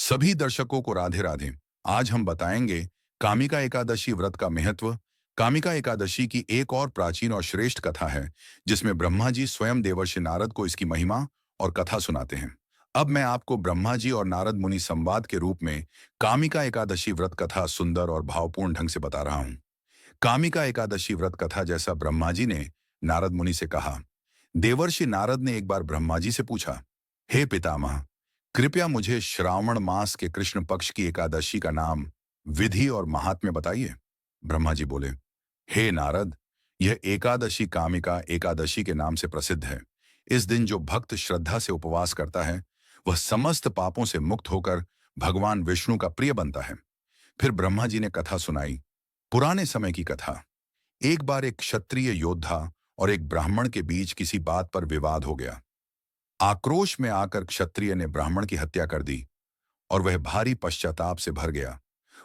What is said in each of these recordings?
सभी दर्शकों को राधे राधे। आज हम बताएंगे कामिका एकादशी व्रत का महत्व। कामिका एकादशी की एक और प्राचीन और श्रेष्ठ कथा है जिसमें ब्रह्मा जी स्वयं देवर्षि नारद को इसकी महिमा और कथा सुनाते हैं। अब मैं आपको ब्रह्मा जी और नारद मुनि संवाद के रूप में कामिका एकादशी व्रत कथा सुंदर और भावपूर्ण ढंग से बता रहा हूँ। कामिका एकादशी व्रत कथा जैसा ब्रह्मा जी ने नारद मुनि से कहा। देवर्षि नारद ने एक बार ब्रह्मा जी से पूछा, हे पितामह, कृपया मुझे श्रावण मास के कृष्ण पक्ष की एकादशी का नाम, विधि और महात्म्य बताइए। ब्रह्मा जी बोले, हे नारद, यह एकादशी कामिका एकादशी के नाम से प्रसिद्ध है। इस दिन जो भक्त श्रद्धा से उपवास करता है वह समस्त पापों से मुक्त होकर भगवान विष्णु का प्रिय बनता है। फिर ब्रह्मा जी ने कथा सुनाई। पुराने समय की कथा। एक बार एक क्षत्रिय योद्धा और एक ब्राह्मण के बीच किसी बात पर विवाद हो गया। आक्रोश में आकर क्षत्रिय ने ब्राह्मण की हत्या कर दी और वह भारी पश्चाताप से भर गया।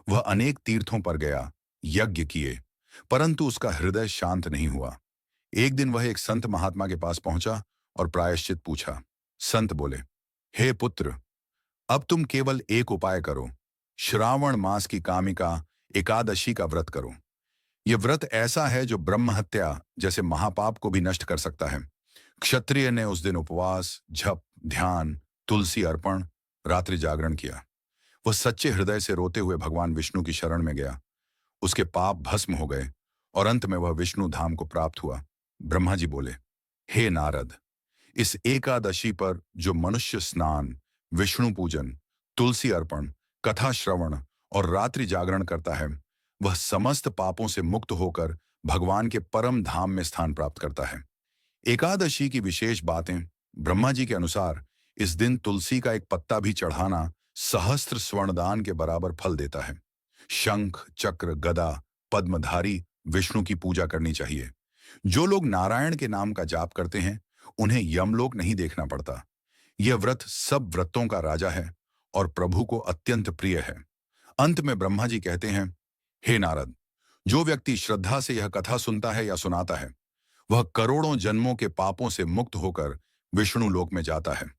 वह अनेक तीर्थों पर गया, यज्ञ किए, परंतु उसका हृदय शांत नहीं हुआ। एक दिन वह एक संत महात्मा के पास पहुंचा और प्रायश्चित पूछा। संत बोले, हे पुत्र, अब तुम केवल एक उपाय करो। श्रावण मास की कामिका एकादशी का व्रत करो। यह व्रत ऐसा है जो ब्रह्म हत्या जैसे महापाप को भी नष्ट कर सकता है। क्षत्रिय ने उस दिन उपवास, जप, ध्यान, तुलसी अर्पण, रात्रि जागरण किया। वह सच्चे हृदय से रोते हुए भगवान विष्णु की शरण में गया। उसके पाप भस्म हो गए और अंत में वह विष्णु धाम को प्राप्त हुआ। ब्रह्मा जी बोले, हे नारद, इस एकादशी पर जो मनुष्य स्नान, विष्णु पूजन, तुलसी अर्पण, कथा श्रवण और रात्रि जागरण करता है वह समस्त पापों से मुक्त होकर भगवान के परम धाम में स्थान प्राप्त करता है। एकादशी की विशेष बातें। ब्रह्मा जी के अनुसार इस दिन तुलसी का एक पत्ता भी चढ़ाना सहस्त्र स्वर्णदान के बराबर फल देता है। शंख, चक्र, गदा, पद्मधारी विष्णु की पूजा करनी चाहिए। जो लोग नारायण के नाम का जाप करते हैं उन्हें यमलोक नहीं देखना पड़ता। यह व्रत सब व्रतों का राजा है और प्रभु को अत्यंत प्रिय है। अंत में ब्रह्मा जी कहते हैं, हे नारद, जो व्यक्ति श्रद्धा से यह कथा सुनता है या सुनाता है वह करोड़ों जन्मों के पापों से मुक्त होकर विष्णु लोक में जाता है।